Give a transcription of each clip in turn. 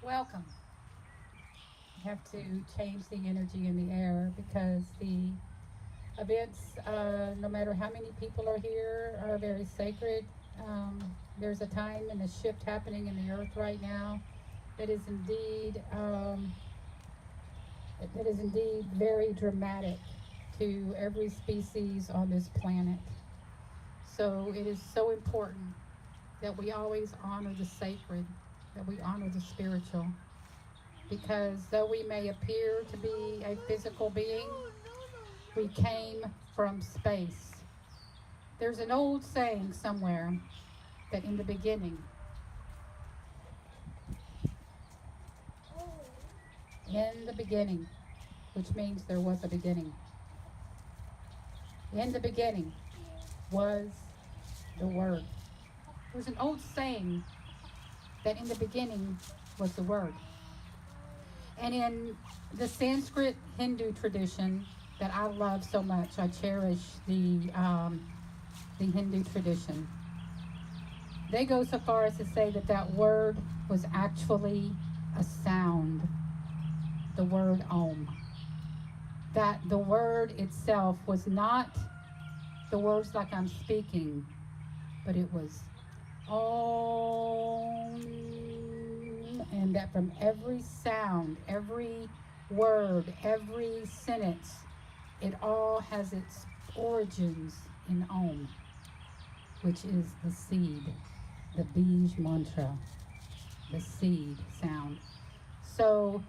Welcome. You have to change the energy in the air because the events, no matter how many people are here, are very sacred. There's a time and a shift happening in the earth right now that is indeed very dramatic to every species on this planet. So it is so important that we always honor the sacred, that we honor the spiritual, because though we may appear to be a physical being, we came from space. There's an old saying somewhere that in the beginning, which means there was a beginning. In the beginning was the Word. There's an old saying that in the beginning was the Word. And in the Sanskrit Hindu tradition that I love so much, I cherish the Hindu tradition. They go so far as to say that that word was actually a sound, the word Om. That the word itself was not the words like I'm speaking, but it was Om. And that from every sound, every word, every sentence, it all has its origins in Om, which is the seed, the Bij mantra, the seed sound. So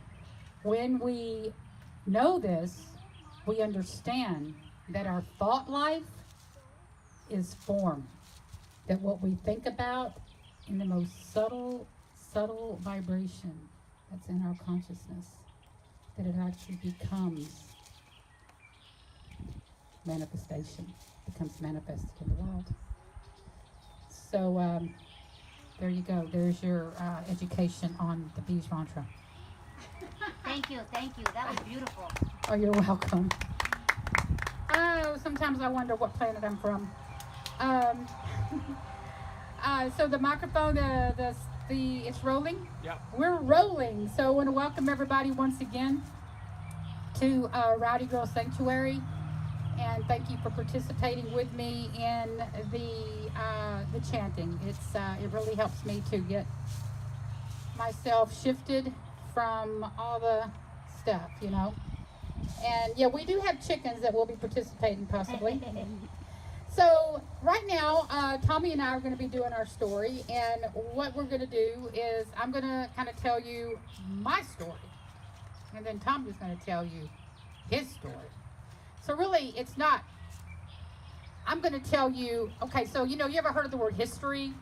when we know this, we understand that our thought life is form, that what we think about in the most subtle vibration that's in our consciousness, that it actually becomes manifestation, becomes manifested in the world. So there you go. There's your education on the Bij mantra. Thank you. That was beautiful. Oh, you're welcome. Oh, sometimes I wonder what planet I'm from. Um, so the microphone, it's rolling. Yep. We're rolling. So I want to welcome everybody once again to Rowdy Girl Sanctuary, and thank you for participating with me in the chanting. It really helps me to get myself shifted from all the stuff, you know. And yeah, we do have chickens that will be participating possibly. So right now, Tommy and I are going to be doing our story, and what we're going to do is I'm going to kind of tell you my story, and then Tommy's going to tell you his story. So really, it's not, I'm going to tell you, okay, so you ever heard of the word history?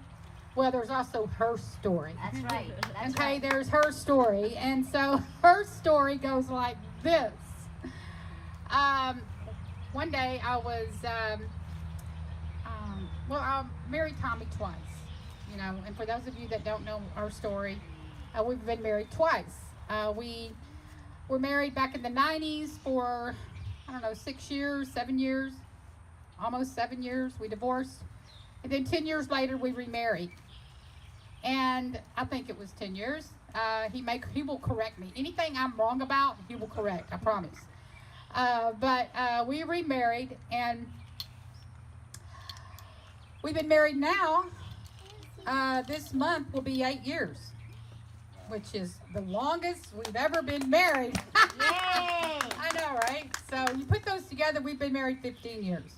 Well, there's also her story. That's right. Okay, there's her story, and so her story goes like this. One day I was, I married Tommy twice, and for those of you that don't know our story, we've been married twice. We were married back in the 90s for, 6 years, 7 years, almost 7 years. We divorced, and then 10 years later we remarried. And I think it was 10 years. He will correct me. Anything I'm wrong about, he will correct, I promise. But we remarried, and we've been married now. This month will be 8 years, which is the longest we've ever been married. Yay! I know, right? So you put those together, we've been married 15 years.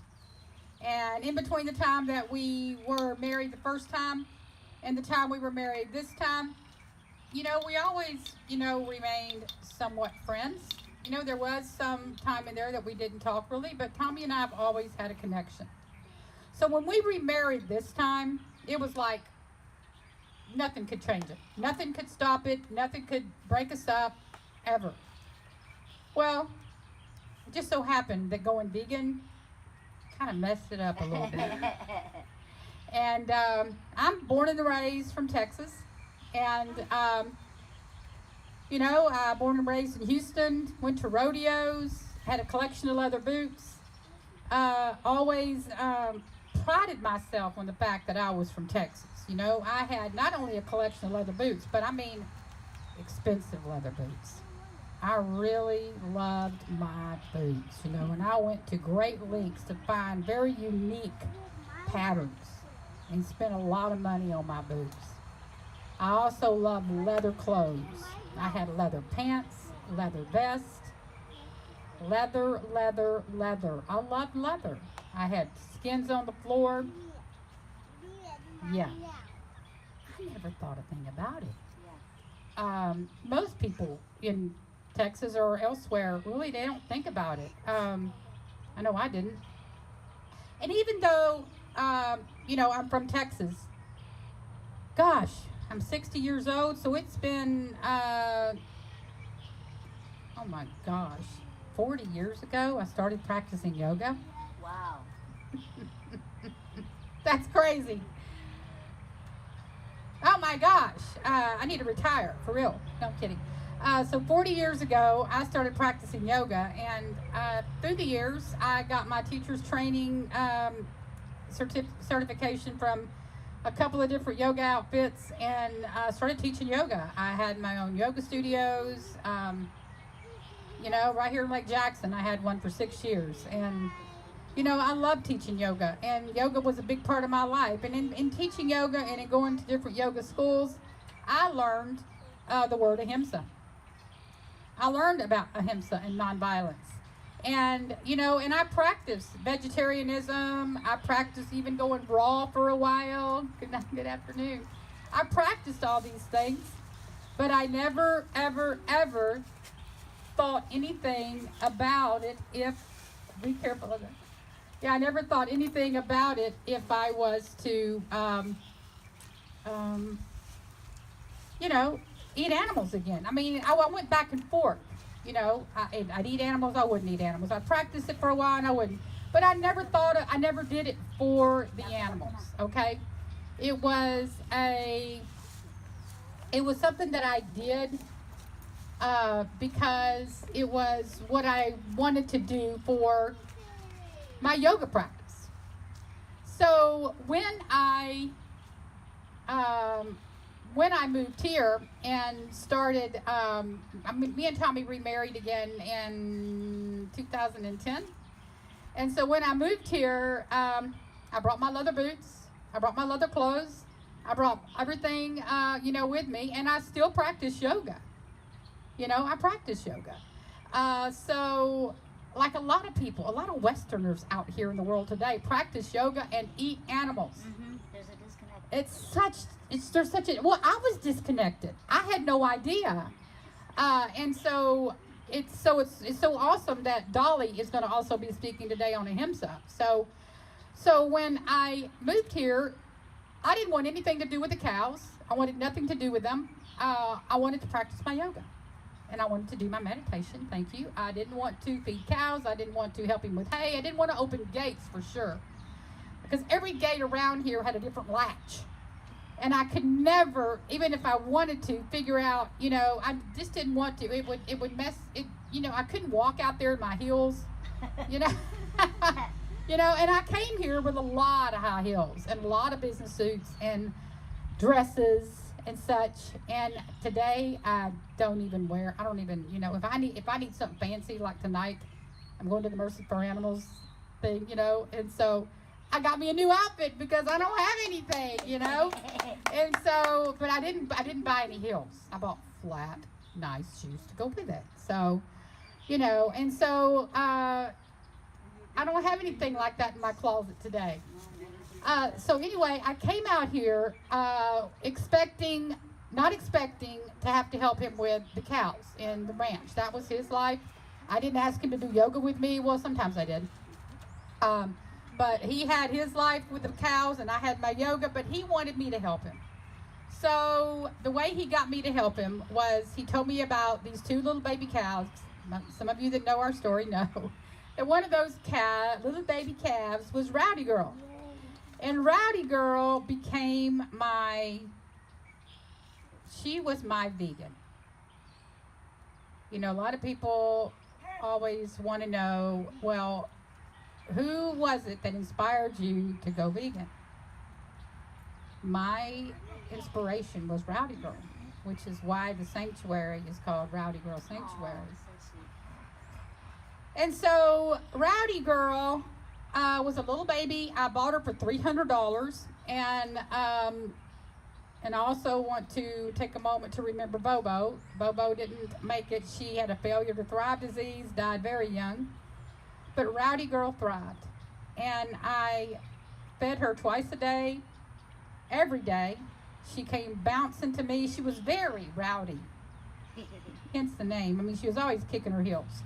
And in between the time that we were married the first time and the time we were married this time, we always, remained somewhat friends. There was some time in there that we didn't talk really, but Tommy and I have always had a connection. So when we remarried this time, it was like nothing could change it. Nothing could stop it. Nothing could break us up, ever. Well, it just so happened that going vegan kind of messed it up a little bit. And I'm born and raised from Texas. And, born and raised in Houston, went to rodeos, had a collection of leather boots. Always prided myself on the fact that I was from Texas. I had not only a collection of leather boots, but expensive leather boots. I really loved my boots, and I went to great lengths to find very unique patterns and spent a lot of money on my boots. I also loved leather clothes. I had leather pants, leather vest, leather, leather, leather. I loved leather. I had skins on the floor. Yeah. I never thought a thing about it. Most people in Texas or elsewhere, really, they don't think about it. I know I didn't. And even though, I'm from Texas, gosh, I'm 60 years old, so it's been, oh my gosh, 40 years ago, I started practicing yoga. Wow. That's crazy. Oh my gosh, I need to retire, for real. No, I'm kidding. So 40 years ago, I started practicing yoga, and through the years, I got my teacher's training certification from a couple of different yoga outfits, and started teaching yoga. I had my own yoga studios, right here in Lake Jackson. I had one for 6 years, and I love teaching yoga, and yoga was a big part of my life. And in teaching yoga and in going to different yoga schools, I learned the word ahimsa. I learned about ahimsa and nonviolence. And, and I practiced vegetarianism. I practiced even going raw for a while. Good night, good afternoon. I practiced all these things, but I never, ever, ever thought anything about it be careful of that. Yeah, I never thought anything about it if I was to, eat animals again. I mean, I went back and forth. I'd eat animals, I wouldn't eat animals. I'd practice it for a while and I wouldn't. But I never did it for the animals, okay? It was something that I did because it was what I wanted to do for my yoga practice. So when I moved here and started, me and Tommy remarried again in 2010. And so when I moved here, I brought my leather boots, I brought my leather clothes, I brought everything, with me, and I still practice yoga. I practice yoga. So like a lot of people, a lot of Westerners out here in the world today practice yoga and eat animals. Mm-hmm. There's a disconnect. There's such a, well, I was disconnected. I had no idea. And so it's so awesome that Dolly is going to also be speaking today on ahimsa. So when I moved here, I didn't want anything to do with the cows. I wanted nothing to do with them. I wanted to practice my yoga. And I wanted to do my meditation, thank you. I didn't want to feed cows. I didn't want to help him with hay. I didn't want to open gates for sure. Because every gate around here had a different latch. And I could never, even if I wanted to, figure out, I just didn't want to. It would mess, I couldn't walk out there in my heels, and I came here with a lot of high heels and a lot of business suits and dresses and such. And today I don't even, if I need something fancy like tonight, I'm going to the Mercy for Animals thing, and so I got me a new outfit because I don't have anything, and so, but I didn't buy any heels. I bought flat, nice shoes to go with it. So, and so I don't have anything like that in my closet today. So anyway, I came out here not expecting to have to help him with the cows in the ranch. That was his life. I didn't ask him to do yoga with me. Well, sometimes I did. But he had his life with the cows and I had my yoga, but he wanted me to help him. So the way he got me to help him was he told me about these two little baby cows. Some of you that know our story know. And one of those little baby calves was Rowdy Girl. And Rowdy Girl became she was my vegan. A lot of people always want to know, well, who was it that inspired you to go vegan? My inspiration was Rowdy Girl. which is why the sanctuary is called Rowdy Girl Sanctuary. Oh, so sweet. And so Rowdy Girl was a little baby. I bought her for $300, and I also want to take a moment to remember Bobo. Bobo didn't make it. She had a failure to thrive disease, died very young. But Rowdy Girl thrived. And I fed her twice a day, every day. She came bouncing to me. She was very rowdy, hence the name. I mean, she was always kicking her heels.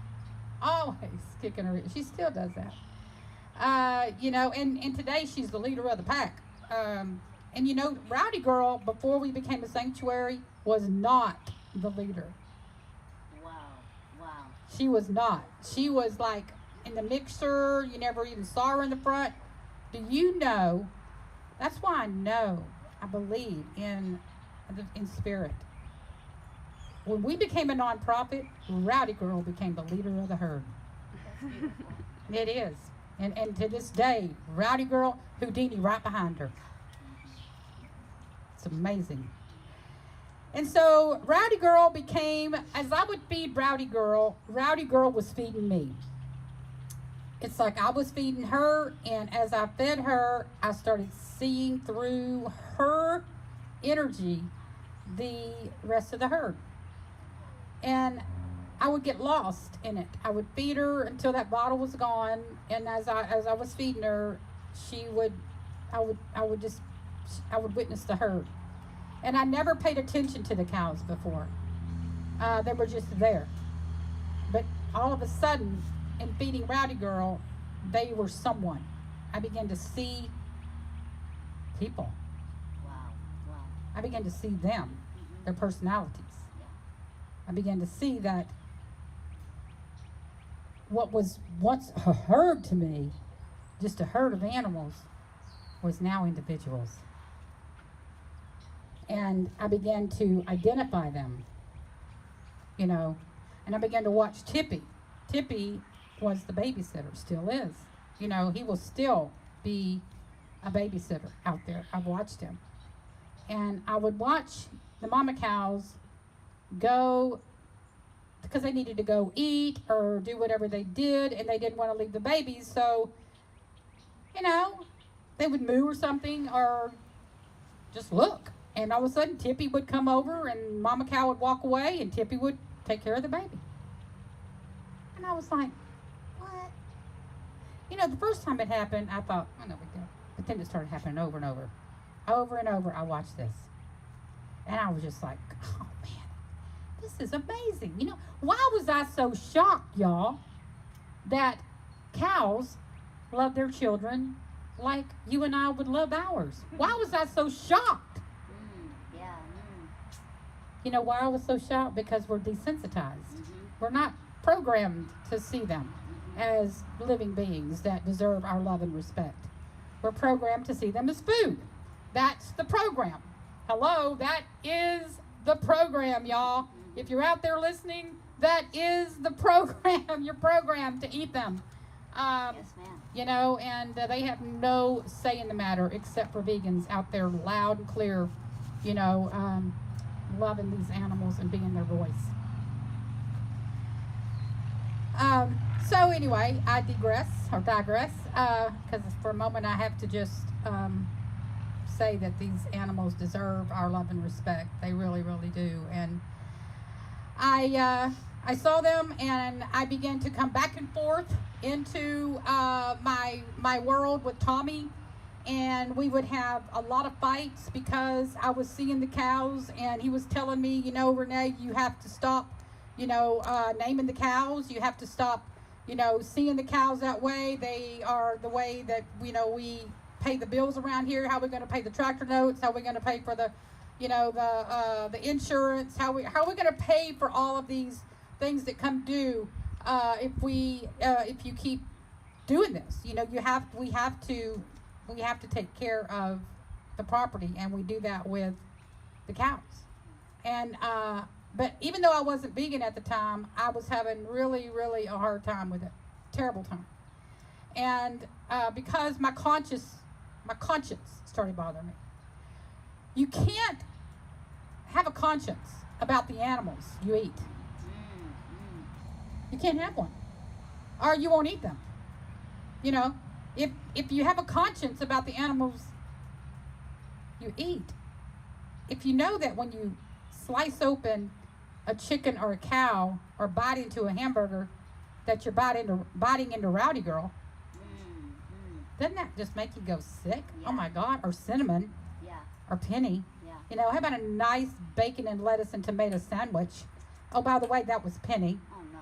Always kicking her heels. She still does that. You know, and today she's the leader of the pack. And you know, Rowdy Girl, before we became a sanctuary, was not the leader. Wow. Wow. She was not. She was like in the mixer. You never even saw her in the front. Do you know? That's why I believe in spirit. When we became a nonprofit, Rowdy Girl became the leader of the herd. That's beautiful. It is. And to this day, Rowdy Girl, Houdini right behind her. It's amazing. And so Rowdy Girl became, as I would feed Rowdy Girl was feeding me. It's like I was feeding her, and as I fed her, I started seeing through her energy the rest of the herd. And I would get lost in it. I would feed her until that bottle was gone, and as I was feeding her, I would witness the herd. And I never paid attention to the cows before. They were just there. But all of a sudden, in feeding Rowdy Girl, they were someone. I began to see people. Wow. Wow. I began to see them, their personalities. I began to see that what was once a herd to me, just a herd of animals, was now individuals. And I began to identify them, you know, and I began to watch Tippy. Tippy was the babysitter, still is. You know, he will still be a babysitter out there. I've watched him. And I would watch the mama cows go, because they needed to go eat or do whatever they did, and they didn't want to leave the babies, so, you know, they would moo or something or just look. And all of a sudden, Tippy would come over, and mama cow would walk away, and Tippy would take care of the baby. And I was like, what? You know, the first time it happened, I thought, oh, no big deal. But then it started happening over and over. Over and over, I watched this. And I was just like, oh, man, this is amazing. You know, why was I so shocked, y'all, that cows love their children like you and I would love ours? Why was I so shocked? Yeah. You know why I was so shocked? Because we're desensitized. We're not programmed to see them as living beings that deserve our love and respect. We're programmed to see them as food. That's the program. Hello, that is the program, y'all. If you're out there listening, that is the program. You're programmed to eat them. Yes, ma'am. You know, and they have no say in the matter except for vegans out there loud and clear, you know, loving these animals and being their voice. So anyway, I digress, because for a moment I have to just say that these animals deserve our love and respect. They really, really do. And I saw them, and I began to come back and forth into my world with Tommy, and we would have a lot of fights because I was seeing the cows, and he was telling me, you know, Renee, you have to stop, you know, naming the cows. You have to stop, you know, seeing the cows that way. They are the way that, you know, we pay the bills around here. How are we going to pay the tractor notes? How are we going to pay for the, you know, the insurance? How are we going to pay for all of these things that come due if you keep doing this? You know, we have to take care of the property, and we do that with the cows. And but even though I wasn't vegan at the time, I was having really, really a hard time with it. Terrible time. And because my conscience started bothering me. You can't have a conscience about the animals you eat. You can't have one, or you won't eat them. You know, if you have a conscience about the animals you eat, if you know that when you slice open a chicken or a cow or bite into a hamburger, that you're biting into Rowdy Girl, doesn't that just make you go sick? Yeah. Oh my God! Or cinnamon, Yeah. or Penny. Yeah. You know, how about a nice bacon and lettuce and tomato sandwich? Oh, by the way, that was Penny. Oh no.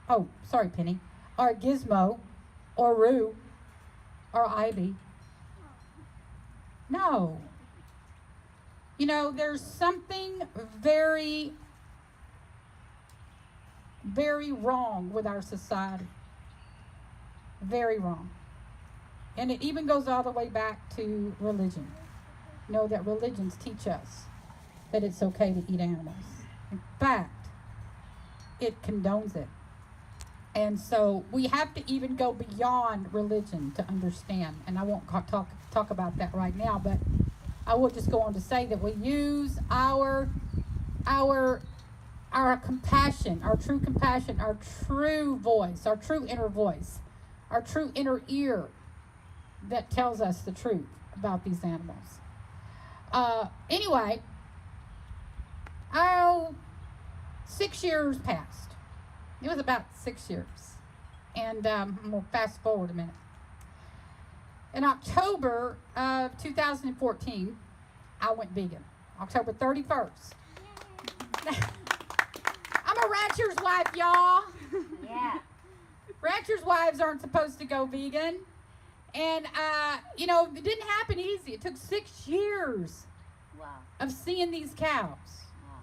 Oh, sorry, Penny. Or Gizmo, or Roo, or Ivy. No. You know, there's something very, very wrong with our society. Very wrong. And it even goes all the way back to religion. You know, that religions teach us that it's okay to eat animals. In fact, it condones it. And so we have to even go beyond religion to understand. And I won't talk about that right now, but I will just go on to say that we use our compassion, our true compassion, our true voice, our true inner voice, our true inner ear that tells us the truth about these animals. Anyway, 6 years passed. It was about 6 years. And I'm going to fast forward a minute. In October of 2014, I went vegan. October 31st. I'm a rancher's wife, y'all. Yeah. Ranchers' wives aren't supposed to go vegan. And, you know, it didn't happen easy. It took 6 years Wow. of seeing these cows. Wow.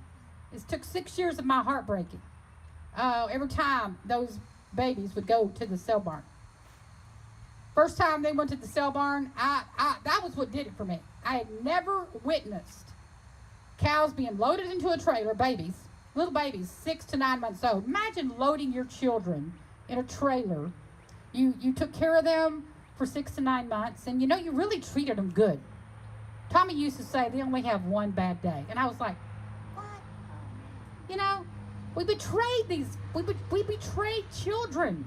It took 6 years of my heart breaking. Every time those babies would go to the sale barn. First time they went to the sale barn, that was what did it for me. I had never witnessed cows being loaded into a trailer, babies, little babies, 6 to 9 months old. Imagine loading your children in a trailer. You took care of them for 6 to 9 months, and you know, you really treated them good. Tommy used to say they only have one bad day, and I was like, what? You know, we betrayed we betrayed children.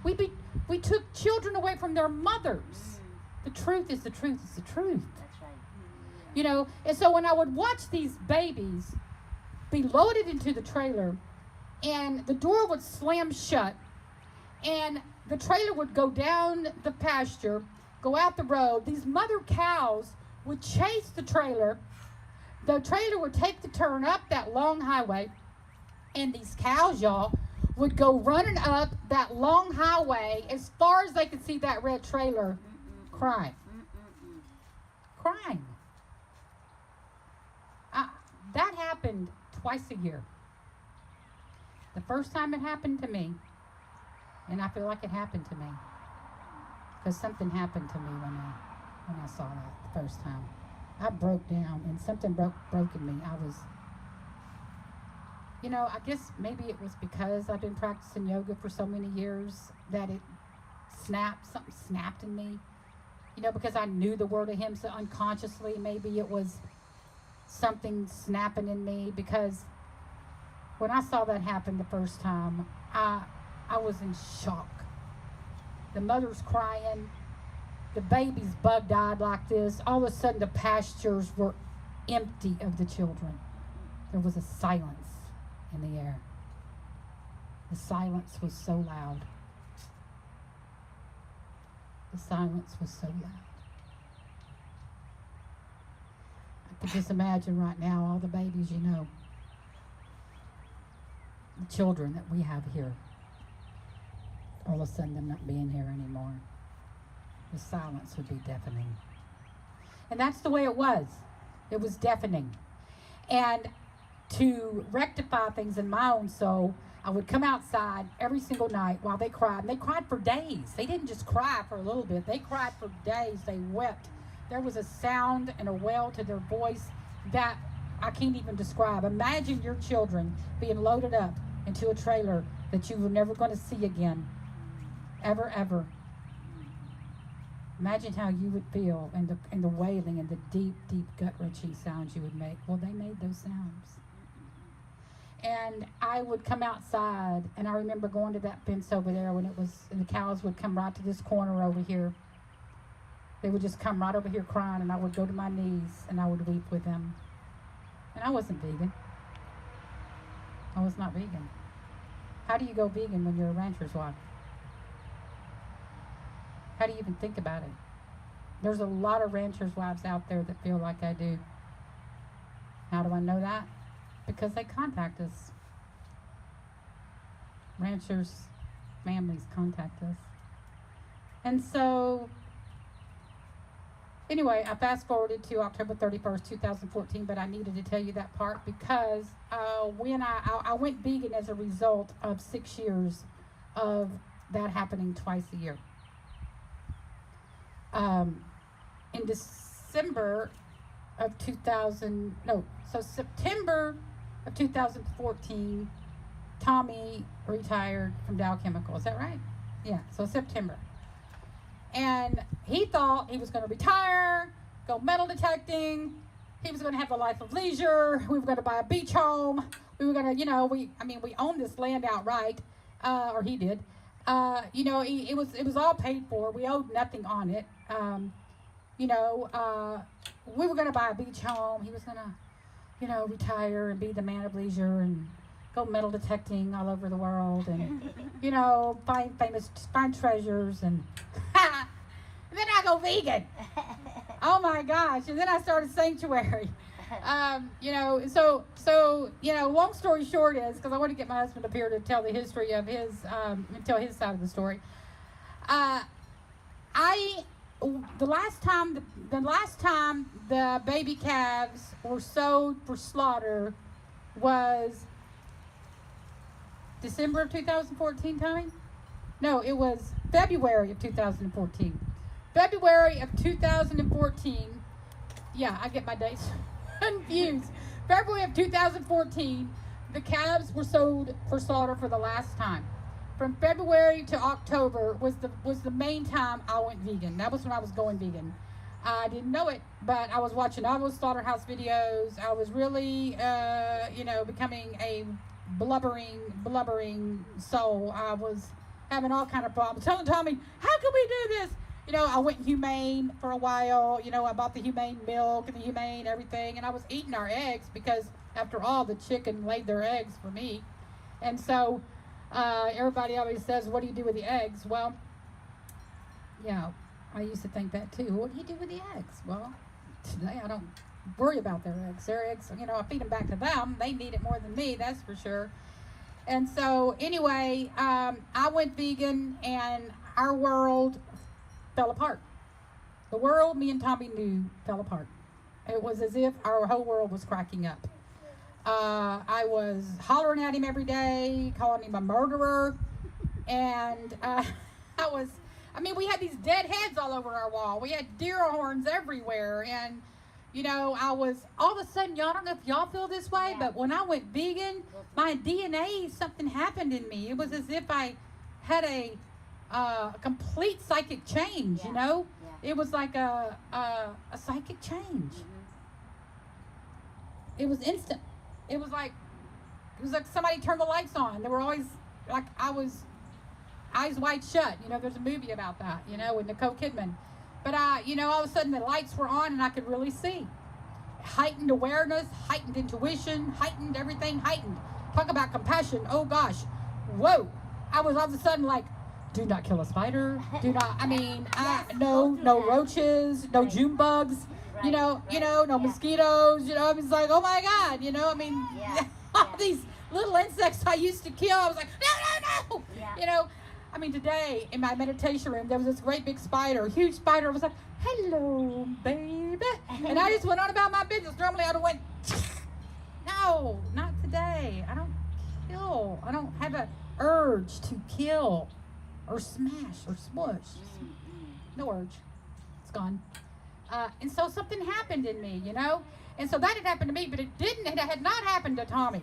We took children away from their mothers. The truth is the truth is the truth. That's right. You know, and so when I would watch these babies be loaded into the trailer, and the door would slam shut, and the trailer would go down the pasture, go out the road, these mother cows would chase the trailer. The trailer would take the turn up that long highway, and these cows, y'all, would go running up that long highway as far as they could see that red trailer, crying. Crying. That happened twice a year. The first time it happened to me, and I feel like it happened to me, because something happened to me when I saw that the first time. I broke down, and something broke in me. I was, you know, I guess maybe it was because I've been practicing yoga for so many years that it something snapped in me. You know, because I knew the word of Him so unconsciously, maybe it was something snapping in me, because when I saw that happen the first time, I was in shock. The mother's crying, the baby's bug-eyed like this. All of a sudden, the pastures were empty of the children. There was a silence in the air. The silence was so loud. The silence was so loud. I can just imagine right now all the babies, you know, the children that we have here, all of a sudden them not being here anymore. The silence would be deafening. And that's the way it was. It was deafening. And to rectify things in my own soul, I would come outside every single night while they cried. And they cried for days. They didn't just cry for a little bit. They cried for days. They wept. There was a sound and a wail to their voice that I can't even describe. Imagine your children being loaded up into a trailer that you were never going to see again. Ever, ever. Imagine how you would feel and the wailing and the deep, deep gut-wrenching sounds you would make. Well, they made those sounds. And I would come outside, and I remember going to that fence over there and the cows would come right to this corner over here. They would just come right over here crying, and I would go to my knees, and I would weep with them. And I wasn't vegan. I was not vegan. How do you go vegan when you're a rancher's wife? How do you even think about it? There's a lot of ranchers' wives out there that feel like I do. How do I know that? Because they contact us. Ranchers' families contact us. And so, anyway, I fast forwarded to October 31st, 2014, but I needed to tell you that part because when I went vegan as a result of 6 years of that happening twice a year. In September of 2014, Tommy retired from Dow Chemical. Is that right? Yeah, so September. And he thought he was going to retire, go metal detecting. He was going to have a life of leisure. We were going to buy a beach home. We were going to, we owned this land outright, or he did. It was all paid for. We owed nothing on it. We were going to buy a beach home. He was going to, retire and be the man of leisure and go metal detecting all over the world and, find treasures and then I go vegan. Oh my gosh. And then I started Sanctuary. Long story short is, because I want to get my husband up here to tell the history of his, tell his side of the story. The last time the baby calves were sold for slaughter was December of 2014, Tommy? No, it was February of 2014. February of 2014. Yeah, I get my dates confused. February of 2014, the calves were sold for slaughter for the last time. From February to October was the main time I went vegan. That was when I was going vegan. I didn't know it, but I was watching all those slaughterhouse videos. I was really, becoming a blubbering soul. I was having all kind of problems. Telling Tommy, how can we do this? I went humane for a while. I bought the humane milk and the humane everything, and I was eating our eggs because, after all, the chicken laid their eggs for me. And so everybody always says, what do you do with the eggs? Well, I used to think that too. What do you do with the eggs? Well, today I don't worry about their eggs. Their eggs, I feed them back to them. They need it more than me, that's for sure. And so, anyway, I went vegan, and our world fell apart. The world me and Tommy knew fell apart. It was as if our whole world was cracking up. I was hollering at him every day, calling him a murderer, and we had these dead heads all over our wall. We had deer horns everywhere, and I was, all of a sudden, y'all, I don't know if y'all feel this way, but when I went vegan, my DNA, something happened in me. It was as if I had a complete psychic change, It was like a psychic change. It was instant. It was like somebody turned the lights on. They were always like, I was eyes wide shut. There's a movie about that, with Nicole Kidman. But all of a sudden the lights were on and I could really see. Heightened awareness, heightened intuition, heightened everything, heightened. Talk about compassion. Oh gosh. Whoa. I was all of a sudden like, do not kill a spider. Do not, no roaches, no June bugs, no mosquitoes, I was like, oh my God, all these little insects I used to kill. I was like, no. Today in my meditation room, there was this great big spider, a huge spider. I was like, hello, baby. And I just went on about my business. Normally I would have went, no, not today. I don't kill. I don't have an urge to kill or smash or smush. No urge. It's gone. And so something happened in me, And so that had happened to me, but it had not happened to Tommy.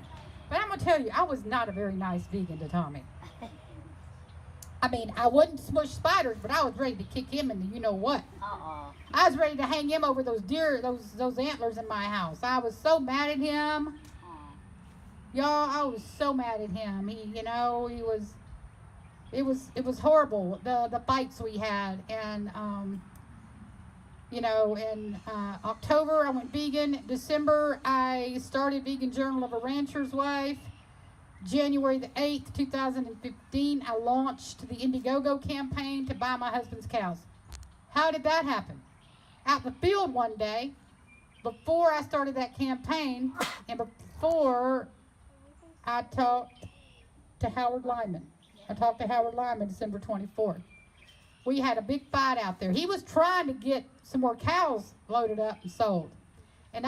But I'm going to tell you, I was not a very nice vegan to Tommy. I mean, I wouldn't smush spiders, but I was ready to kick him in the you know what. Uh-oh. I was ready to hang him over those deer, those antlers in my house. I was so mad at him. Y'all, I was so mad at him. It was horrible, the fights we had. And in October I went vegan. December I started Vegan Journal of a Rancher's Wife. January the 8th, 2015, I launched the Indiegogo campaign to buy my husband's cows. How did that happen? Out in the field one day, before I started that campaign, and before I talked to Howard Lyman. I talked to Howard Lyman December 24th. We had a big fight out there. He was trying to get some more cows loaded up and sold. And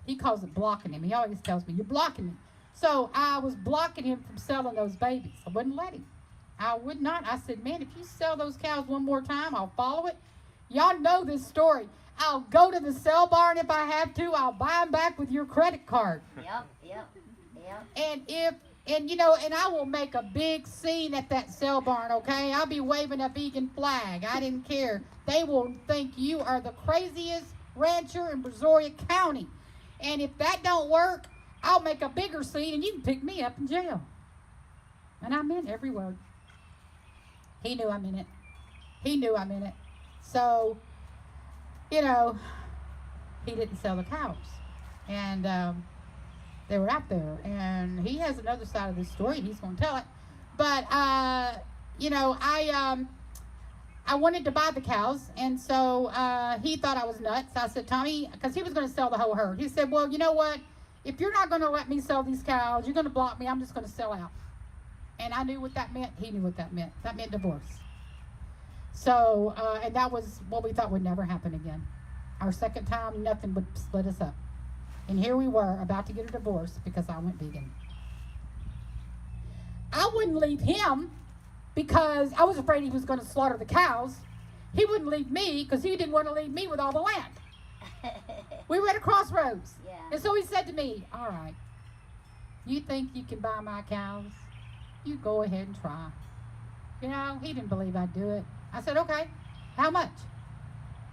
he calls it blocking him. He always tells me, you're blocking me. So I was blocking him from selling those babies. I wouldn't let him. I would not. I said, man, if you sell those cows one more time, I'll follow it. Y'all know this story. I'll go to the sale barn if I have to. I'll buy them back with your credit card. Yep. And I will make a big scene at that sale barn, okay? I'll be waving a vegan flag. I didn't care. They will think you are the craziest rancher in Brazoria County. And if that don't work, I'll make a bigger scene and you can pick me up in jail. And I meant every word. He knew I meant it. He knew I meant it. So, he didn't sell the cows. And they were out there. And he has another side of this story. He's going to tell it. But, I wanted to buy the cows. And so he thought I was nuts. I said, Tommy, because he was going to sell the whole herd. He said, well, you know what? If you're not going to let me sell these cows, you're going to block me, I'm just going to sell out. And I knew what that meant. He knew what that meant. That meant divorce. So, and that was what we thought would never happen again. Our second time, nothing would split us up. And here we were about to get a divorce because I went vegan. I wouldn't leave him because I was afraid he was going to slaughter the cows. He wouldn't leave me because he didn't want to leave me with all the land. We were at a crossroads. Yeah. And so he said to me, all right, you think you can buy my cows? You go ahead and try. He didn't believe I'd do it. I said, okay, how much?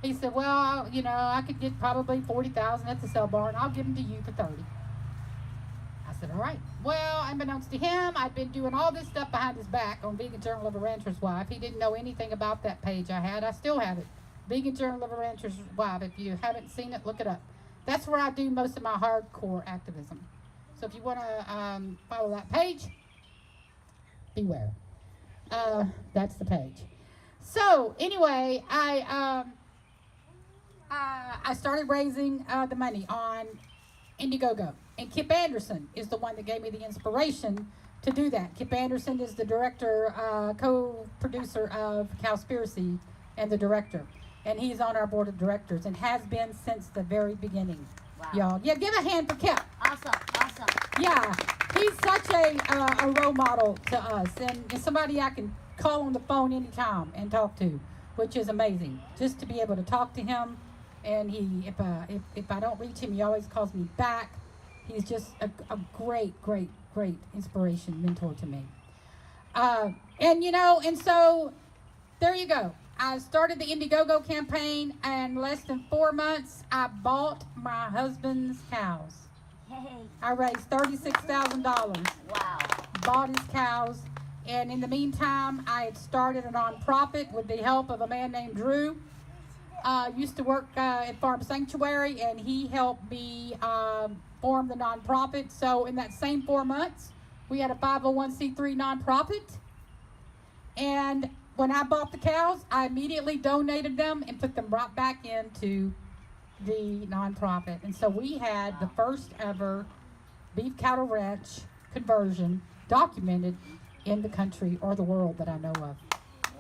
He said, well, I could get probably $40,000 at the sale barn. I'll give them to you for $30,000. I said, all right. Well, unbeknownst to him, I'd been doing all this stuff behind his back on Vegan Journal of a Rancher's Wife. He didn't know anything about that page I had. I still have it. Vegan Journal of a Rancher's Wife. If you haven't seen it, look it up. That's where I do most of my hardcore activism. So if you want to follow that page, beware. That's the page. So anyway, I started raising the money on Indiegogo. And Kip Anderson is the one that gave me the inspiration to do that. Kip Anderson is the director, co-producer of Cowspiracy and the director. And he's on our board of directors and has been since the very beginning. Wow. Y'all. Yeah, give a hand for Kip. Awesome. Yeah, he's such a role model to us. And somebody I can call on the phone anytime and talk to, which is amazing. Just to be able to talk to him. And if I don't reach him, he always calls me back. He's just a great inspiration, mentor to me. And so there you go. I started the Indiegogo campaign, and less than 4 months, I bought my husband's cows. Hey. I raised $36,000. Wow. Bought his cows, and in the meantime, I had started a nonprofit with the help of a man named Drew. Used to work at Farm Sanctuary, and he helped me form the nonprofit. So in that same 4 months, we had a 501c3 nonprofit. And when I bought the cows, I immediately donated them and put them right back into the nonprofit. And so we had the first ever beef cattle ranch conversion documented in the country or the world that I know of.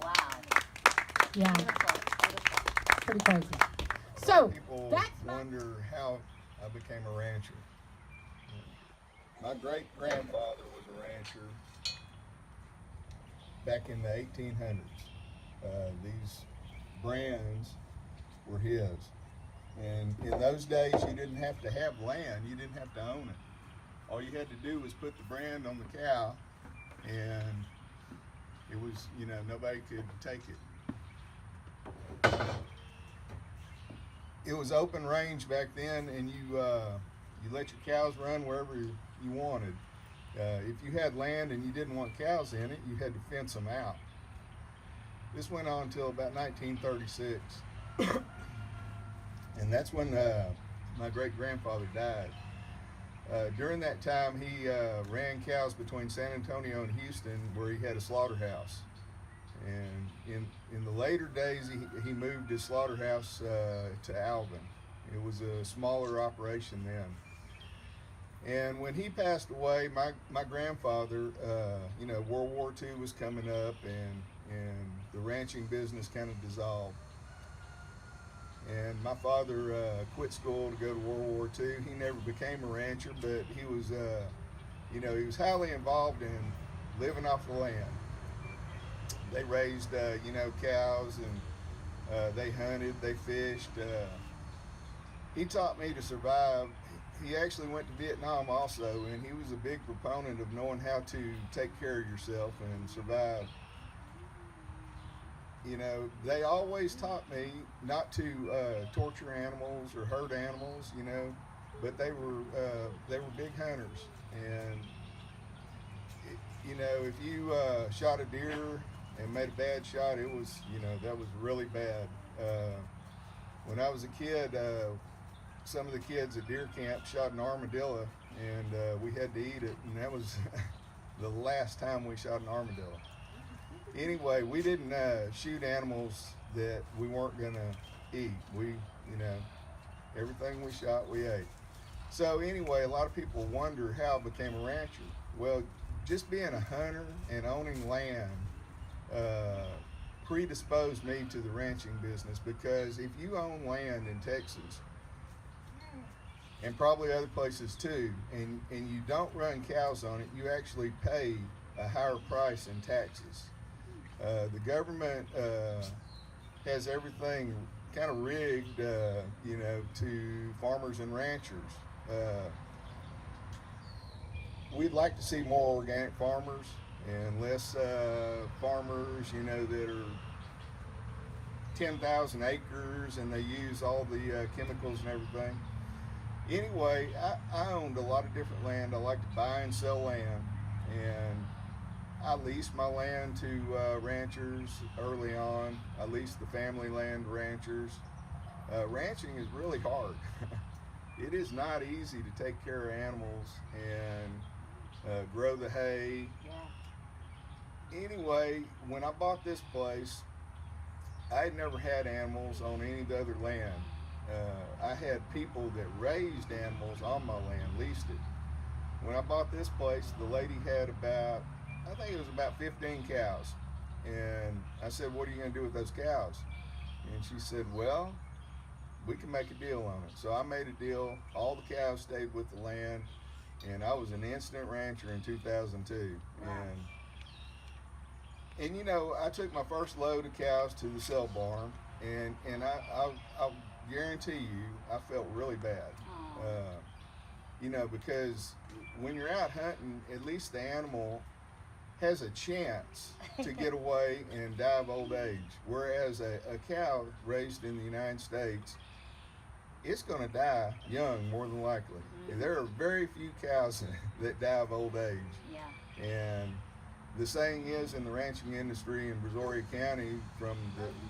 Wow. Yeah. Beautiful. Pretty crazy. So People that's wonder how I became a rancher. My great grandfather was a rancher back in the 1800s. These brands were his. And in those days, you didn't have to have land. You didn't have to own it. All you had to do was put the brand on the cow, and It was, you know, nobody could take it. It was open range back then, and you let your cows run wherever you wanted. If you had land and you didn't want cows in it, you had to fence them out. This went on until about 1936, and that's when my great-grandfather died. During that time, he ran cows between San Antonio and Houston, where he had a slaughterhouse. And in the later days, he moved his slaughterhouse to Alvin. It was a smaller operation then. And when he passed away, my grandfather, you know, World War II was coming up, and the ranching business kind of dissolved. And my father quit school to go to World War II. He never became a rancher, but he was, you know, he was highly involved in living off the land. They raised, you know, cows, and they hunted, they fished. He taught me to survive. He actually went to Vietnam also, and he was a big proponent of knowing how to take care of yourself and survive. You know, they always taught me not to torture animals or hurt animals, you know, but they were big hunters. And, you know, if you shot a deer and made a bad shot, it was, you know, that was really bad. When I was a kid, some of the kids at deer camp shot an armadillo, and we had to eat it, and that was the last time we shot an armadillo. Anyway, we didn't shoot animals that we weren't gonna eat. We, you know, everything we shot, we ate. So anyway, a lot of people wonder how I became a rancher. Well, just being a hunter and owning land predisposed me to the ranching business, because if you own land in Texas, and probably other places too, and you don't run cows on it, you actually pay a higher price in taxes. The government has everything kind of rigged, you know, to farmers and ranchers. We'd like to see more organic farmers and less farmers, you know, that are 10,000 acres and they use all the chemicals and everything. Anyway, I owned a lot of different land. I like to buy and sell land, and I leased my land to ranchers early on. I leased the family land to ranchers. Ranching is really hard. It is not easy to take care of animals and grow the hay. Yeah. Anyway, when I bought this place, I had never had animals on any of the other land. I had people that raised animals on my land, leased it. When I bought this place, the lady had about, I think it was about 15 cows. And I said, what are you gonna do with those cows? And she said, well, we can make a deal on it. So I made a deal. All the cows stayed with the land, and I was an instant rancher in 2002. Wow. And you know, I took my first load of cows to the sale barn, and I'll guarantee you, I felt really bad. You know, because when you're out hunting, at least the animal has a chance to get away and die of old age. Whereas a cow raised in the United States, it's going to die young, more than likely. Mm-hmm. There are very few cows that die of old age. Yeah. And the saying is in the ranching industry in Brazoria County, from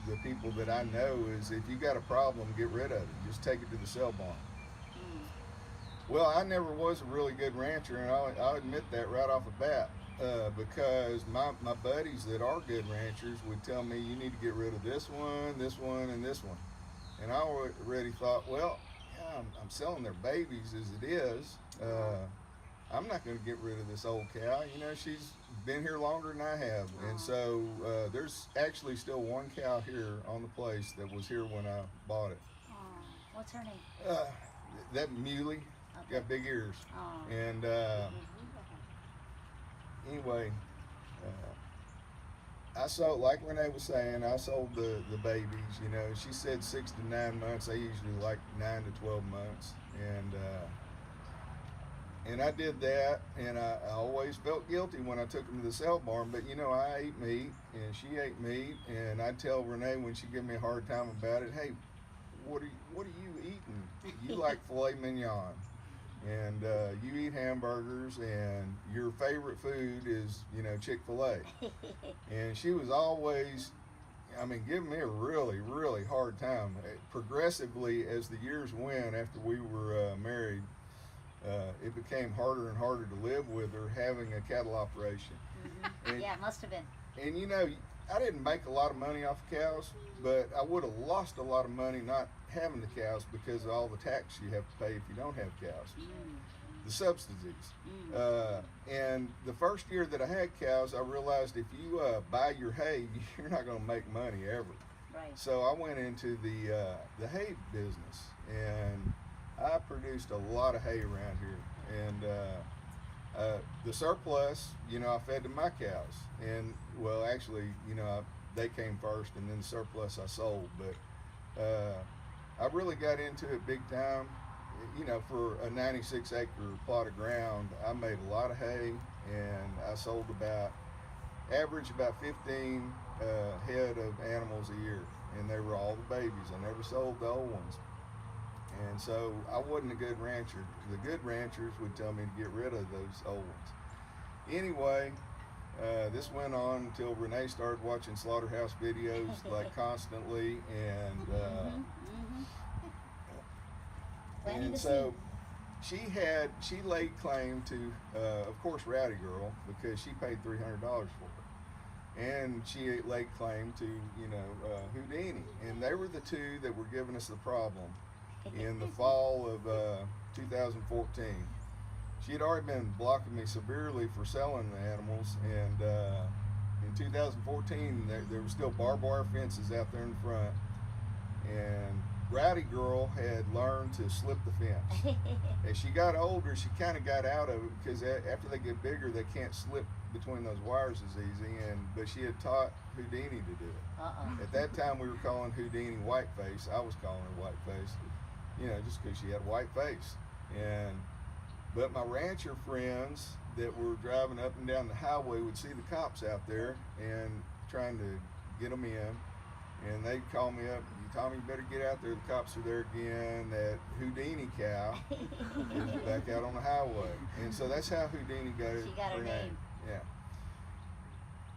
the people that I know, is if you got a problem, get rid of it. Just take it to the sale barn. Well, I never was a really good rancher, and I'll admit that right off the bat, because my buddies that are good ranchers would tell me, you need to get rid of this one, and this one. And I already thought, well, yeah, I'm selling their babies as it is. I'm not going to get rid of this old cow. You know, she's been here longer than I have. And so there's actually still one cow here on the place that was here when I bought it. What's her name? That muley. Okay. Got big ears. And anyway, I sold, like Renee was saying, I sold the babies. You know, she said 6 to 9 months. I usually like 9 to 12 months. and I did that, and I always felt guilty when I took them to the sale barn. But you know, I ate meat, and she ate meat, and I'd tell Renee when she give me a hard time about it, hey, what are you eating? You like filet mignon, and you eat hamburgers, and your favorite food is, you know, Chick-fil-A. And she was always, I mean, giving me a really, really hard time. Progressively, as the years went after we were married, it became harder and harder to live with her having a cattle operation. And, Yeah, it must have been. and you know, I didn't make a lot of money off of cows, but I would have lost a lot of money not having the cows because of all the tax you have to pay if you don't have cows. The subsidies. And the first year that I had cows, I realized if you buy your hay, you're not going to make money ever. Right. So I went into the hay business, and I produced a lot of hay around here. And the surplus, you know, I fed to my cows. And well, actually, you know, they came first, and then the surplus I sold. But I really got into it big time. You know, for a 96-acre plot of ground, I made a lot of hay, and I sold average about 15 head of animals a year, and they were all the babies. I never sold the old ones. And so I wasn't a good rancher. The good ranchers would tell me to get rid of those old ones. Anyway, this went on until Renee started watching slaughterhouse videos like constantly, and Planting the so she laid claim to, of course, Rowdy Girl, because she paid $300 for her, and she laid claim to, you know, Houdini, and they were the two that were giving us the problem in the fall of 2014. She had already been blocking me severely for selling the animals, and in 2014 there were still barbed wire fences out there in front, and Rowdy Girl had learned to slip the fence. As she got older, she kind of got out of it because after they get bigger, they can't slip between those wires as easy. But she had taught Houdini to do it. At that time, we were calling Houdini Whiteface. I was calling her Whiteface, you know, just because she had a white face. But my rancher friends that were driving up and down the highway would see the cops out there and trying to get them in. And they'd call me up, Tommy, you better get out there. The cops are there again. That Houdini cow is back out on the highway. And so that's how Houdini got She got her name. Yeah.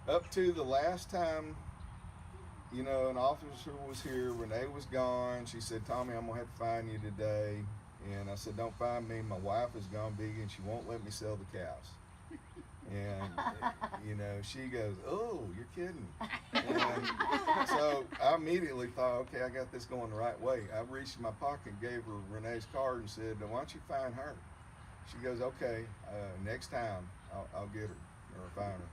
Up to the last time, you know, an officer was here. Renee was gone. She said, Tommy, I'm going to have to find you today. And I said, don't find me. My wife has gone vegan. She won't let me sell the cows. And, you know, she goes, oh, you're kidding. And so I immediately thought, okay, I got this going the right way. I reached in my pocket, gave her Renee's card and said, why don't you find her? She goes, okay, next time I'll get her or find her.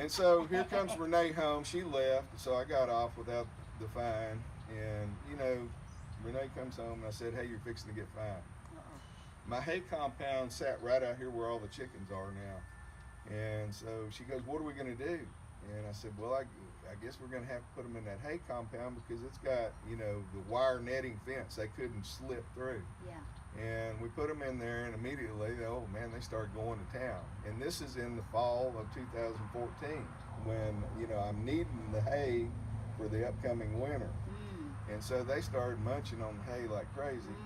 And so here comes Renee home. She left, so I got off without the fine. And, you know, Renee comes home and I said, hey, you're fixing to get fined. My hay compound sat right out here where all the chickens are now. And so she goes, what are we going to do? And I said, well, I guess we're going to have to put them in that hay compound because it's got, you know, the wire netting fence. They couldn't slip through. Yeah. And we put them in there, and immediately, oh man, they started going to town. And this is in the fall of 2014 when, you know, I'm needing the hay for the upcoming winter. And so they started munching on the hay like crazy.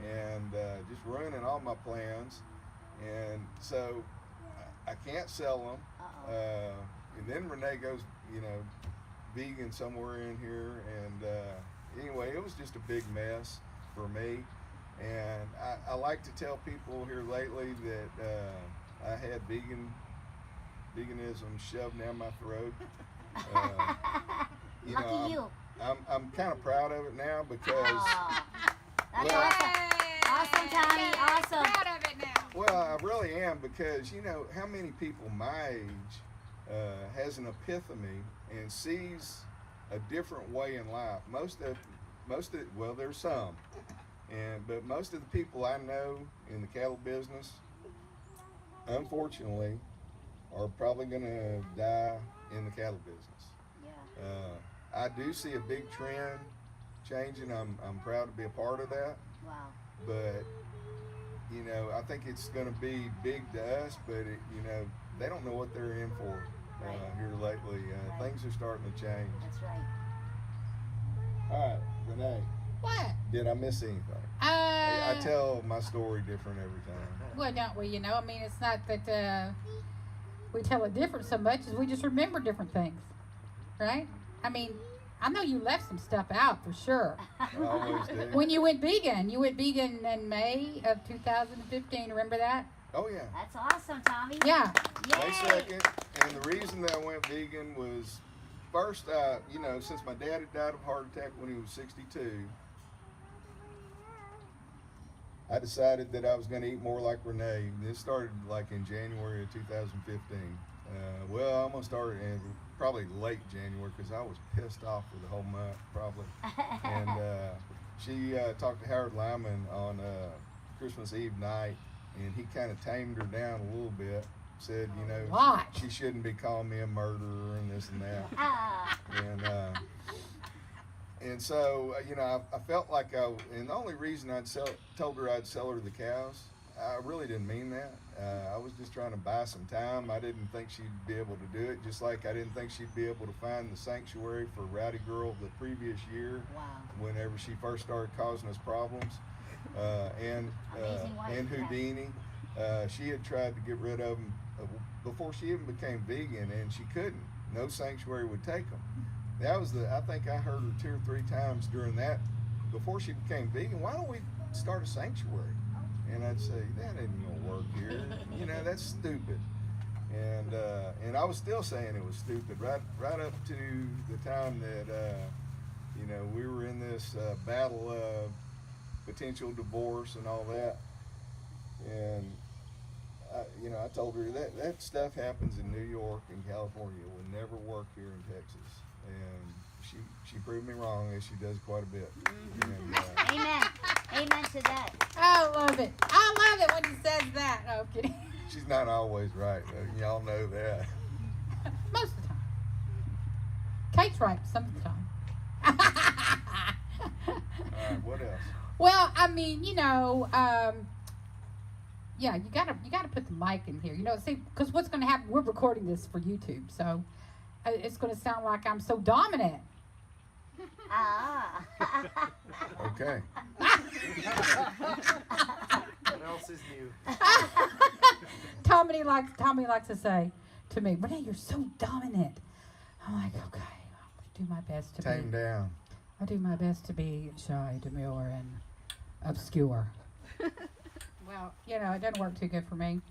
And just ruining all my plans. And so I can't sell them. And then Renee goes, you know, vegan somewhere in here. And anyway, it was just a big mess for me. And I like to tell people here lately that I had veganism shoved down my throat. You Lucky know, you. I'm kind of proud of it now because. That's well, awesome. Awesome, Tommy. Awesome. Proud of it now. Well, I really am because, you know, how many people my age has an epiphany and sees a different way in life? Well, there's some, but most of the people I know in the cattle business, unfortunately, are probably going to die in the cattle business. Yeah. I do see a big trend changing. I'm proud to be a part of that. Wow. But you know, I think it's going to be big to us, but it, you know, they don't know what they're in for here lately. Things are starting to change. That's right. All right, Renee. What? Did I miss anything? I tell my story different every time. Well, don't we? You know, I mean, it's not that we tell it different so much as we just remember different things, right? I mean, I know you left some stuff out for sure. I always do. When you went vegan in May of 2015. Remember that? Oh yeah. That's awesome, Tommy. Yeah. May Yay. 2nd, and the reason that I went vegan was first, you know, since my dad had died of a heart attack when he was 62, I decided that I was going to eat more like Renee. This started like in January of 2015. Well, I'm going to start in probably late January because I was pissed off for the whole month, probably. And she talked to Howard Lyman on Christmas Eve night, and he kind of tamed her down a little bit. Said, you know, What? she shouldn't be calling me a murderer and this and that. And so, you know, I felt like and the only reason told her I'd sell her the cows, I really didn't mean that. I was just trying to buy some time. I didn't think she'd be able to do it, just like I didn't think she'd be able to find the sanctuary for Rowdy Girl the previous year. Wow. Whenever she first started causing us problems. And Amazing wife, and yeah. Houdini, she had tried to get rid of them before she even became vegan, and she couldn't. No sanctuary would take them. That was I think I heard her 2 or 3 times during that, before she became vegan, why don't we start a sanctuary? And I'd say, that isn't gonna work here. You know, that's stupid. And I was still saying it was stupid right up to the time that, you know, we were in this battle of potential divorce and all that. And you know, I told her that stuff happens in New York and California. It will never work here in Texas. And she proved me wrong, as she does quite a bit. And, Amen. Amen to that. I love it. I love it when he says that. No, I'm kidding. she's not always right. Y'all know that. Most of the time. Kate's right some of the time. All right, what else? Well, I mean, you know, yeah, you gotta put the mic in here. You know, see, because what's going to happen? We're recording this for YouTube, so it's going to sound like I'm so dominant. Ah. Okay. What else is new? Tommy likes to say to me, Renee, you're so dominant. I'm like, okay, I'll do my best to Tame down. I'll do my best to be shy, demure, and obscure. Well, you know, it doesn't work too good for me.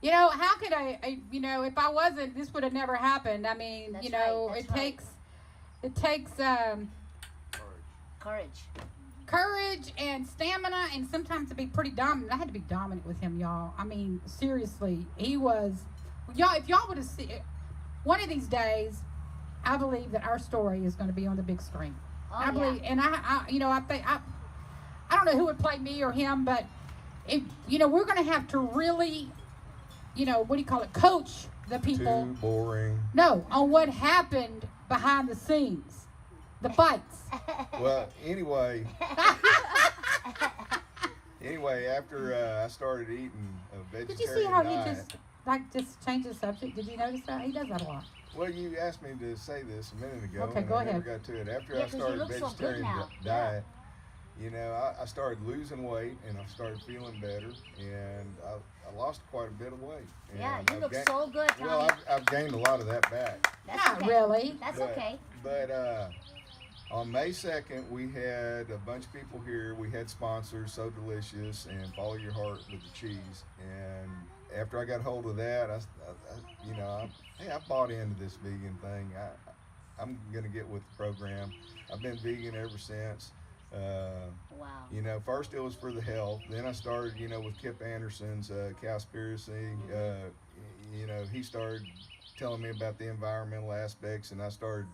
You know, how could I you know, if I wasn't, this would have never happened. I mean, That's you know, right, it that's takes Courage. and stamina, and sometimes to be pretty dominant. I had to be dominant with him, y'all. I mean, seriously, he was, y'all, if y'all would have seen, one of these days, I believe that our story is going to be on the big screen. Oh, I believe, and I you know, I think, I don't know who would play me or him, but you know, we're going to have to really, you know, what do you call it, coach the people. Too boring. No, on what happened behind the scenes, the fights. Well, anyway, after I started eating a vegetarian Did you see how diet, he just changed the subject? Did you notice that? He does that a lot. well, you asked me to say this a minute ago, Okay, and go I never ahead. got to it. After Yeah, I 'cause you started look so good vegetarian now. diet, you know, I started losing weight, and I started feeling better, and I lost quite a bit of weight. And Yeah, you I've look gained- so good, Tommy. Well, I've gained a lot of that back. That's Not okay. really. That's But- okay. But on May 2nd, we had a bunch of people here. We had sponsors, So Delicious and Follow Your Heart with the Cheese. And after I got hold of that, I you know, I bought into this vegan thing. I'm going to get with the program. I've been vegan ever since. Wow. You know, first it was for the health. Then I started, you know, with Kip Anderson's Cowspiracy. You know, he started telling me about the environmental aspects, and I started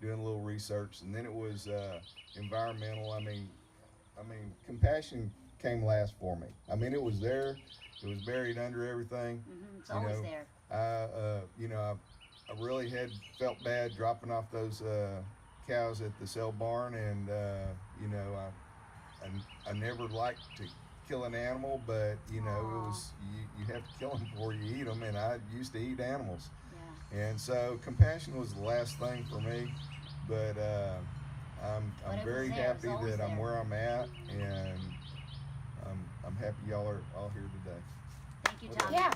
doing a little research. And then it was environmental. I mean, compassion came last for me. I mean, it was there. It was buried under everything. It's always know, there. You know, I really had felt bad dropping off those cows at the sale barn, and you know, I never liked to kill an animal, but you know, it Aw. was you have to kill them before you eat them, and I used to eat animals, Yeah. and so compassion was the last thing for me. But But I'm it very was there, it was happy always that I'm there. where I'm at, and I'm happy y'all are all here today. Thank you, Tommy. Yeah,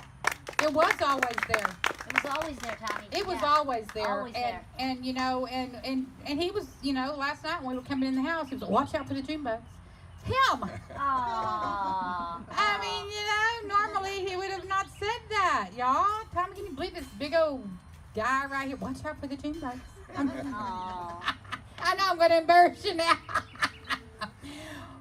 it was always there. It was always there, Tommy. It was Yeah. always there. Always there. And you know, and he was, you know, last night when we were coming in the house, he was like, watch out for the June bugs. Him. Aw. I mean, you know, normally he would have not said that, y'all. Tommy, can you believe this big old guy right here? Watch out for the June bugs. Aw. I know I'm going to embarrass you now.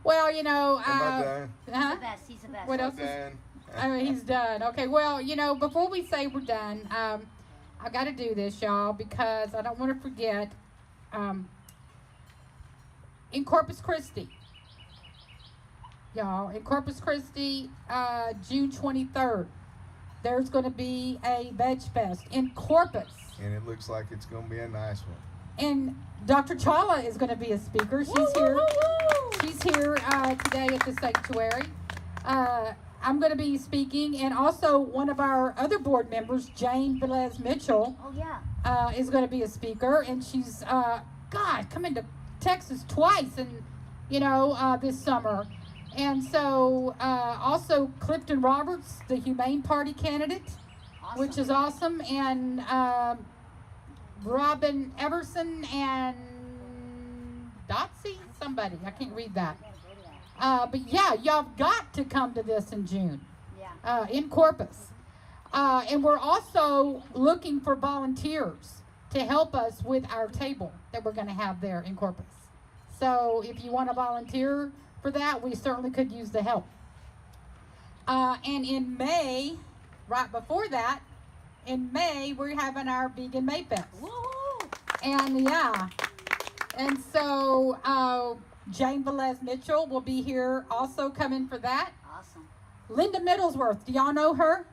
Well, you know. Am I done? He's Huh? the best. He's the best. What I'm else is done. I mean, he's done. Okay, well, you know, before we say we're done, I've got to do this, y'all, because I don't want to forget. In Corpus Christi, y'all, in Corpus Christi, June 23rd, there's going to be a Veg Fest in Corpus. And it looks like it's going to be a nice one. And Dr. Chawla is going to be a speaker. She's here. She's here today at the sanctuary. I'm going to be speaking, and also one of our other board members, Jane Velez Mitchell, Oh, yeah. is going to be a speaker, and she's coming to Texas twice, and this summer. And so also Clifton Roberts, the Humane Party candidate, Awesome. which is awesome, and Robin Everson and Dotsy, somebody, I can't read that. But yeah, y'all got to come to this in June Yeah. in Corpus. And we're also looking for volunteers to help us with our table that we're going to have there in Corpus. So if you want to volunteer for that, we certainly could use the help. And in May, right before that, in May, we're having our Vegan May Fest. Woo-hoo. And yeah, and so Jane Velez Mitchell will be here also coming for that. Awesome. Linda Middlesworth, do y'all know her?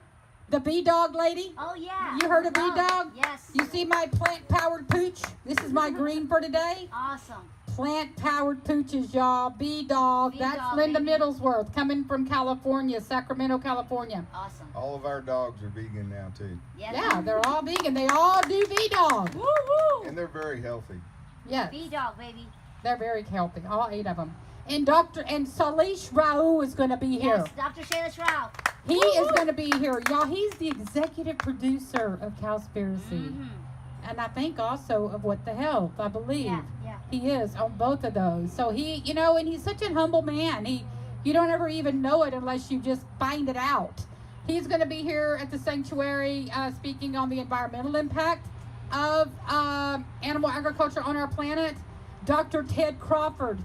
The Bee Dog lady? Oh, yeah. You heard of Bee Oh, Dog? Yes. You see my plant-powered pooch? This is my green for today. Awesome. Plant-powered pooches, y'all. Bee Dog. Bee That's Dog, Linda baby. Middlesworth coming from California, Sacramento, California. Awesome. All of our dogs are vegan now, too. Yes. Yeah, they're all vegan. They all do Bee Dog. Woo-hoo. And they're very healthy. Yes. B-Dog, baby. They're very healthy, all 8 of them. And Salish Rao is going to be here. Yes, Dr. Shailesh Rao. He is going to be here. Y'all, he's the executive producer of Cowspiracy. Mm-hmm. And I think also of What the Health, I believe. Yeah, yeah. He is on both of those. So he, and he's such a humble man. You don't ever even know it unless you just find it out. He's going to be here at the sanctuary speaking on the environmental impact of animal agriculture on our planet. Dr. Ted Crawford.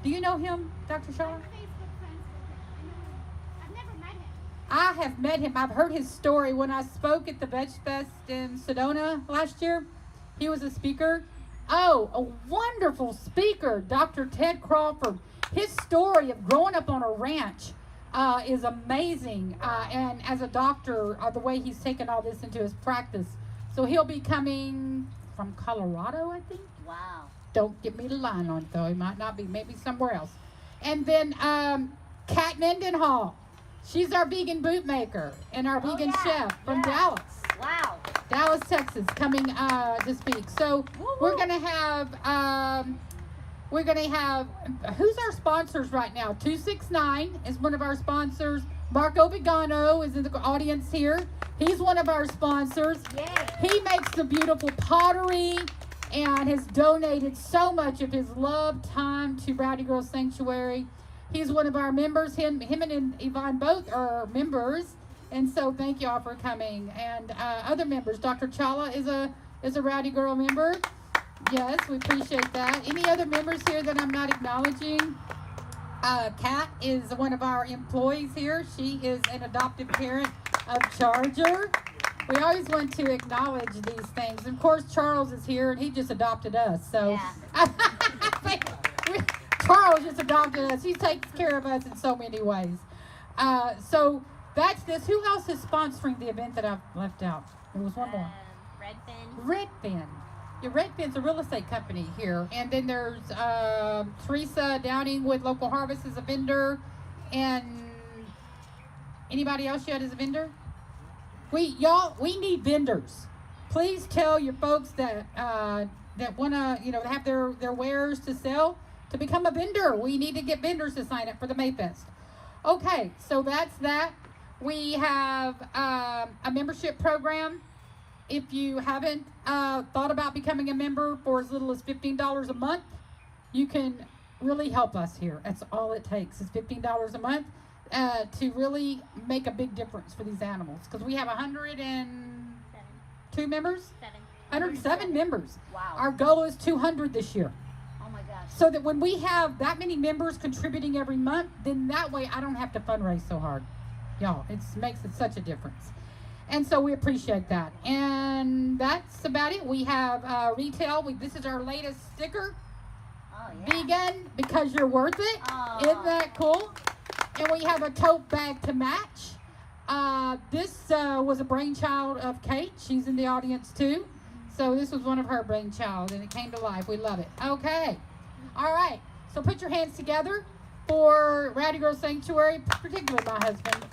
Do you know him, Dr. Shaw? I'm Facebook friends with him. I know. I've never met him. I have met him. I've heard his story. When I spoke at the Veg Fest in Sedona last year, he was a speaker. Oh, a wonderful speaker, Dr. Ted Crawford. His story of growing up on a ranch is amazing. And as a doctor, the way he's taken all this into his practice. So he'll be coming from Colorado, I think. Wow. Don't get me the line on it, though. He might not be. Maybe somewhere else. And then Kat Mendenhall. She's our vegan bootmaker and our vegan yeah, chef from yeah. Dallas. Wow. Dallas, Texas, coming to speak. So we're gonna have who's our sponsors right now? 269 is one of our sponsors. Marco Vigano is in the audience here. He's one of our sponsors. Yay. He makes the beautiful pottery and has donated so much of his love, time to Rowdy Girl Sanctuary. He's one of our members. Him and Yvonne both are members. And so thank y'all for coming. And other members, Dr. Chawla is a Rowdy Girl member. Yes, we appreciate that. Any other members here that I'm not acknowledging? Kat is one of our employees here. She is an adoptive parent of Charger. We always want to acknowledge these things. And of course, Charles is here, and he just adopted us. So Charles just adopted us. He takes care of us in so many ways. So that's this. Who else is sponsoring the event that I've left out? There was one more. Redfin. Redfin. Yeah, Redfin's a real estate company here. And then there's Teresa Downing with Local Harvest as a vendor. And Anybody else yet as a vendor? We need vendors. Please tell your folks that that want to, have their wares to sell to become a vendor. We need to get vendors to sign up for the Mayfest. Okay, so that's that. We have a membership program. If you haven't thought about becoming a member for as little as $15 a month, you can really help us here. That's all it takes is $15 a month to really make a big difference for these animals. Because we have 102 members? 107 members. Wow. Our goal is 200 this year. Oh my gosh. So that when we have that many members contributing every month, then that way I don't have to fundraise so hard. Y'all, it makes it such a difference. And so we appreciate that. And that's about it. We have retail. This is our latest sticker. Oh, yeah. Vegan, because you're worth it. Oh. Isn't that cool? And we have a tote bag to match. This was a brainchild of Kate. She's in the audience too. So this was one of her brainchild, and it came to life. We love it. Okay. All right. So put your hands together for Rowdy Girl Sanctuary, particularly my husband.